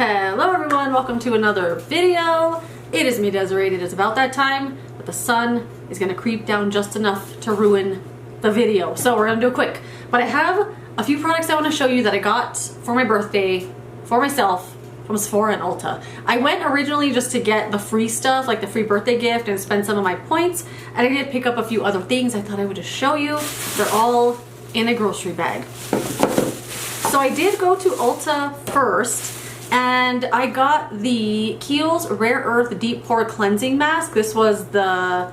Hello everyone, welcome to another video. It is me, Desiree. It is about that time, but the sun is gonna creep down just enough to ruin the video. So we're gonna do it quick. But I have a few products I wanna show you that I got for my birthday, for myself, from Sephora and Ulta. I went originally just to get the free stuff, like the free birthday gift, and spend some of my points. And I did pick up a few other things I thought I would just show you. They're all in a grocery bag. So I did go to Ulta first, and I got the Kiehl's Rare Earth Deep Pore Cleansing Mask. This was the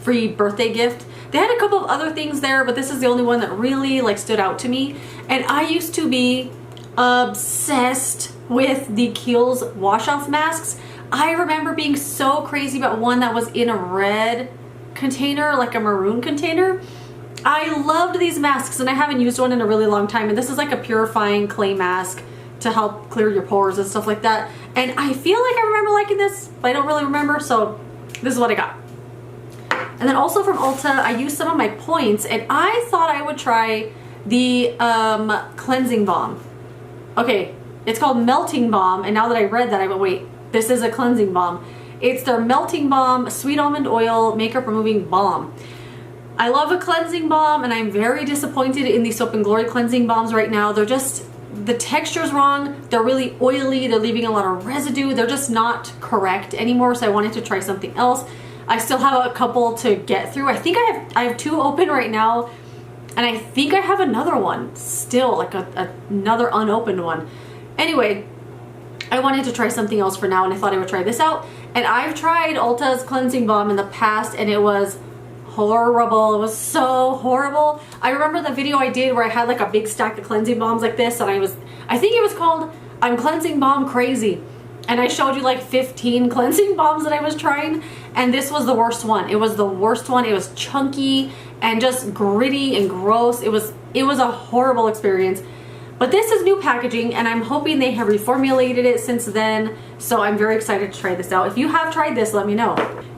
free birthday gift. They had a couple of other things there, but this is the only one that really stood out to me. And I used to be obsessed with the Kiehl's wash-off masks. I remember being so crazy about one that was in a red container, like a maroon container. I loved these masks, and I haven't used one in a really long time. And this is like a purifying clay mask to help clear your pores and stuff like that. And I feel like I remember liking this, but I don't really remember, so this is what I got. And then also from Ulta, I used some of my points, and I thought I would try the cleansing balm. Okay, it's called Melting Balm, and now that I read that, I went, wait, this is a cleansing balm. It's their Melting Balm Sweet Almond Oil Makeup Removing Balm. I love a cleansing balm, and I'm very disappointed in the Soap & Glory cleansing balms right now. They're just, the texture's wrong. They're really oily. They're leaving a lot of residue. They're just not correct anymore, so I wanted to try something else. I still have a couple to get through. I think I have two open right now, and I think I have another one still, like another unopened one. Anyway, I wanted to try something else for now, and I thought I would try this out. And I've tried Ulta's cleansing balm in the past, and it was horrible. It was so horrible. I remember the video I did where I had like a big stack of cleansing balms like this, and I think it was called I'm Cleansing Balm Crazy. And I showed you like 15 cleansing balms that I was trying, and this was the worst one. It was the worst one. It was chunky and just gritty and gross. It was a horrible experience. But this is new packaging, and I'm hoping they have reformulated it since then, so I'm very excited to try this out. If you have tried this, let me know.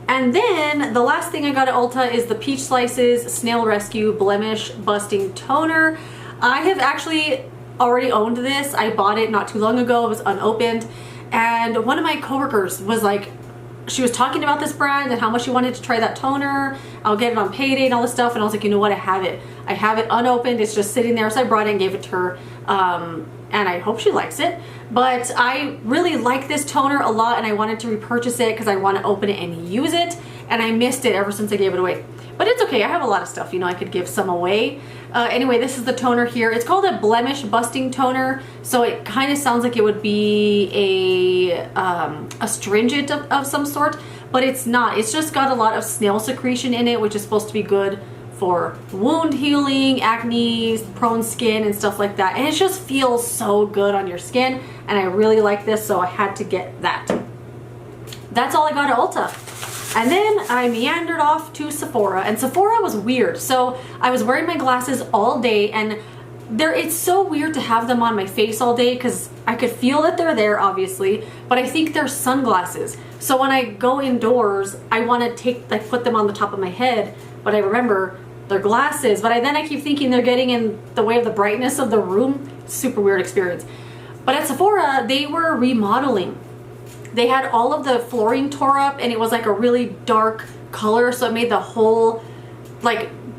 And then the last thing I got at Ulta is the Peach Slices Snail Rescue Blemish Busting Toner. I have actually already owned this. I bought it not too long ago. It was unopened. And one of my coworkers was like, she was talking about this brand and how much she wanted to try that toner. I'll get it on payday and all this stuff. And I was like, you know what? I have it. I have it unopened. It's just sitting there. So I brought it and gave it to her. And I hope she likes it. But I really like this toner a lot, and I wanted to repurchase it because I want to open it and use it. And I missed it ever since I gave it away. But it's okay. I have a lot of stuff, you know, I could give some away. Anyway, this is the toner here. It's called a blemish busting toner. So it kind of sounds like it would be a astringent of some sort, but it's not. It's just got a lot of snail secretion in it, which is supposed to be good for wound healing, acne, prone skin, and stuff like that. And it just feels so good on your skin, and I really like this, so I had to get that. That's all I got at Ulta. And then I meandered off to Sephora, and Sephora was weird. So I was wearing my glasses all day, and it's so weird to have them on my face all day because I could feel that they're there, obviously, but I think they're sunglasses. So when I go indoors, I want to put them on the top of my head, but I remember they're glasses. But then I keep thinking they're getting in the way of the brightness of the room. Super weird experience. But at Sephora, they were remodeling. They had all of the flooring tore up, and it was like a really dark color, so it made the whole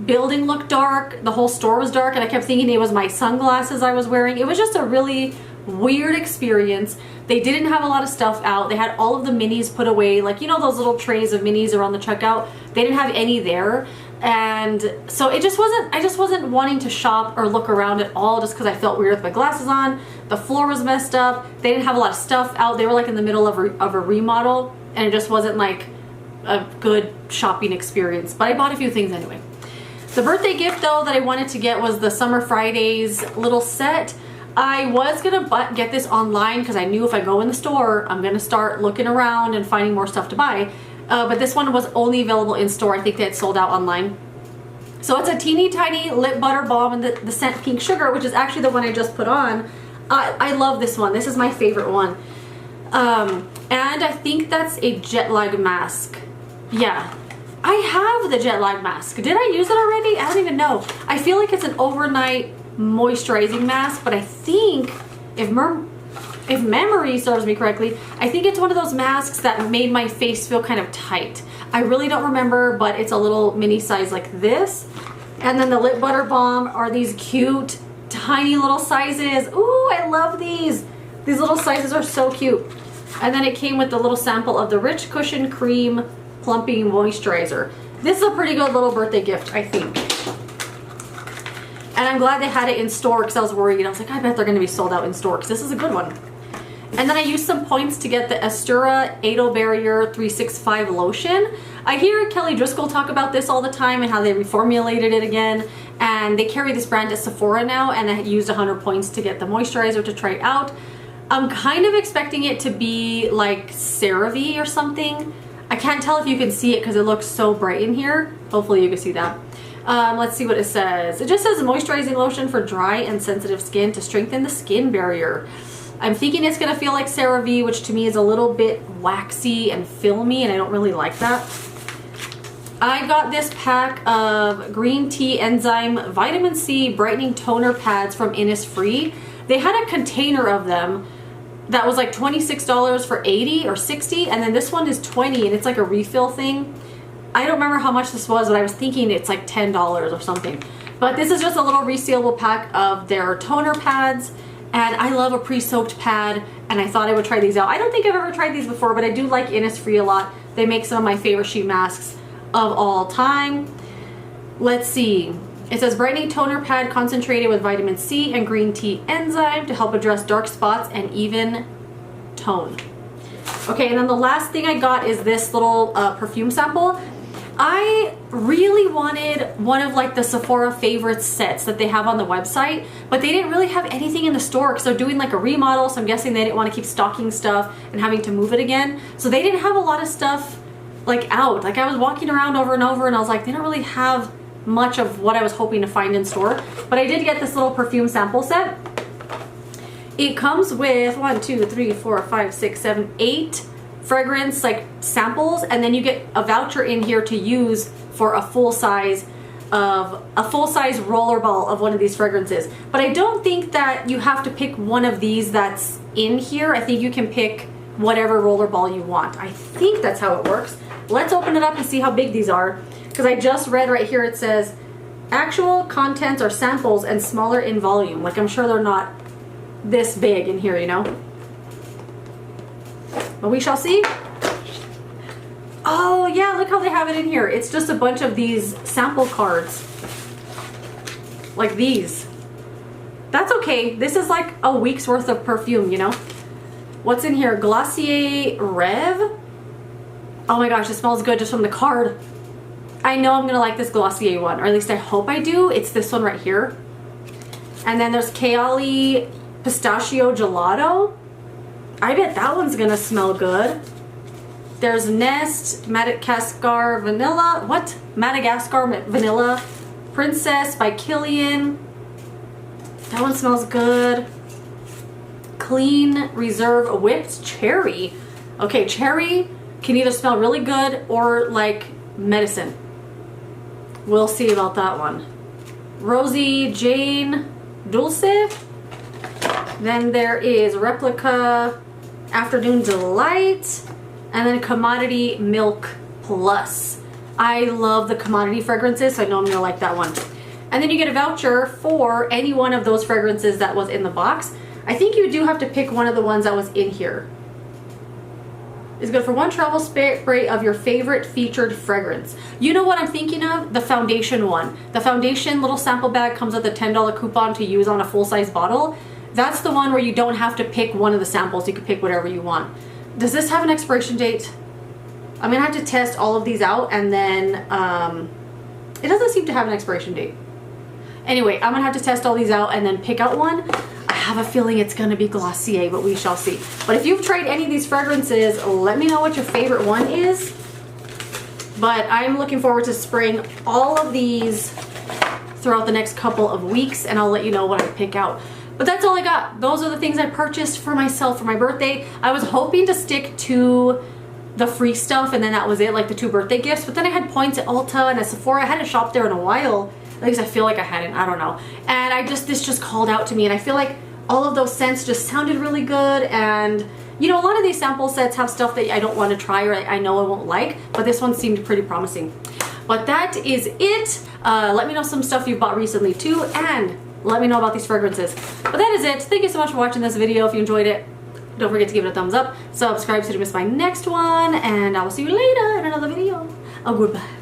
building look dark. The whole store was dark, and I kept thinking it was my sunglasses I was wearing. It was just a really weird experience. They didn't have a lot of stuff out. They had all of the minis put away, like, you know, those little trays of minis around the checkout. They didn't have any there. And so I just wasn't wanting to shop or look around at all, just because I felt weird with my glasses on. The floor was messed up. They didn't have a lot of stuff out. They were like in the middle of a remodel, and it just wasn't like a good shopping experience. But I bought a few things anyway. The birthday gift though that I wanted to get was the Summer Fridays little set. I was gonna get this online because I knew if I go in the store, I'm gonna start looking around and finding more stuff to buy. But this one was only available in store. I think they had sold out online. So it's a teeny tiny lip butter balm in the scent Pink Sugar, which is actually the one I just put on. I love this one. This is my favorite one. And I think that's a jet lag mask. Yeah, I have the jet lag mask. Did I use it already? I don't even know. I feel like it's an overnight moisturizing mask, but I think if if memory serves me correctly, I think it's one of those masks that made my face feel kind of tight. I really don't remember, but it's a little mini size like this. And then the lip butter balm are these cute, tiny little sizes. Ooh, I love these. These little sizes are so cute. And then it came with the little sample of the Rich Cushion Cream Plumping Moisturizer. This is a pretty good little birthday gift, I think. And I'm glad they had it in store because I was worried. I was like, I bet they're going to be sold out in store because this is a good one. And then I used some points to get the Astura Ado Barrier 365 lotion. I hear Kelly Driscoll talk about this all the time and how they reformulated it again. And they carry this brand at Sephora now, and I used 100 points to get the moisturizer to try it out. I'm kind of expecting it to be like CeraVe or something. I can't tell if you can see it because it looks so bright in here. Hopefully you can see that. Let's see what it says. It just says moisturizing lotion for dry and sensitive skin to strengthen the skin barrier. I'm thinking it's going to feel like CeraVe, which to me is a little bit waxy and filmy, and I don't really like that. I got this pack of green tea enzyme vitamin C brightening toner pads from Innisfree. They had a container of them that was like $26 for 80 or 60, and then this one is 20, and it's like a refill thing. I don't remember how much this was, but I was thinking it's like $10 or something. But this is just a little resealable pack of their toner pads, and I love a pre-soaked pad, and I thought I would try these out. I don't think I've ever tried these before, but I do like Innisfree a lot. They make some of my favorite sheet masks of all time. Let's see. It says brightening toner pad concentrated with vitamin C and green tea enzyme to help address dark spots and even tone. Okay, and then the last thing I got is this little perfume sample. I really wanted one of like the Sephora favorites sets that they have on the website, but they didn't really have anything in the store because they're doing like a remodel, so I'm guessing they didn't want to keep stocking stuff and having to move it again. So they didn't have a lot of stuff like out. Like I was walking around over and over and I was like, they don't really have much of what I was hoping to find in store. But I did get this little perfume sample set. It comes with 1, 2, 3, 4, 5, 6, 7, 8 fragrance like samples, and then you get a voucher in here to use for a full size rollerball of one of these fragrances. But I don't think that you have to pick one of these that's in here. I think you can pick whatever rollerball you want. I think that's how it works. Let's open it up and see how big these are, because I just read right here it says actual contents are samples and smaller in volume. Like I'm sure they're not this big in here, you know. But we shall see. Oh yeah, look how they have it in here. It's just a bunch of these sample cards. Like these. That's okay. This is like a week's worth of perfume, you know. What's in here? Glossier Rev. Oh my gosh, it smells good just from the card. I know I'm gonna like this Glossier one, or at least I hope I do. It's this one right here. And then there's Kayali Pistachio Gelato. I bet that one's gonna smell good. There's Nest Madagascar Vanilla. What? Madagascar Vanilla Princess by Kilian. That one smells good. Clean Reserve Whipped Cherry. Okay, cherry can either smell really good or like medicine. We'll see about that one. Rosie Jane Dulce. Then there is Replica Afternoon Delight, and then Commodity Milk Plus. I love the commodity fragrances, so I know I'm gonna like that one. And then you get a voucher for any one of those fragrances that was in the box. I think you do have to pick one of the ones that was in here. It's good for one travel spray of your favorite featured fragrance. You know what I'm thinking of? The foundation one. The foundation little sample bag comes with a $10 coupon to use on a full-size bottle. That's the one where you don't have to pick one of the samples. You can pick whatever you want. Does this have an expiration date? I'm gonna have to test all of these out, and then it doesn't seem to have an expiration date. Anyway, I'm gonna have to test all these out and then pick out one. I have a feeling it's gonna be Glossier, but we shall see. But if you've tried any of these fragrances, let me know what your favorite one is. But I'm looking forward to spraying all of these throughout the next couple of weeks, and I'll let you know what I pick out. But that's all I got. Those are the things I purchased for myself for my birthday. I was hoping to stick to the free stuff, and then that was it, like the 2 birthday gifts. But then I had points at Ulta and at Sephora. I hadn't shopped there in a while. At least I feel like I hadn't. I don't know. And this just called out to me, and I feel like all of those scents just sounded really good. And you know, a lot of these sample sets have stuff that I don't want to try or I know I won't like, but this one seemed pretty promising. But that is it. Let me know some stuff you've bought recently too, and let me know about these fragrances. But that is it. Thank you so much for watching this video. If you enjoyed it, don't forget to give it a thumbs up, subscribe so you don't miss my next one, and I will see you later in another video. Goodbye.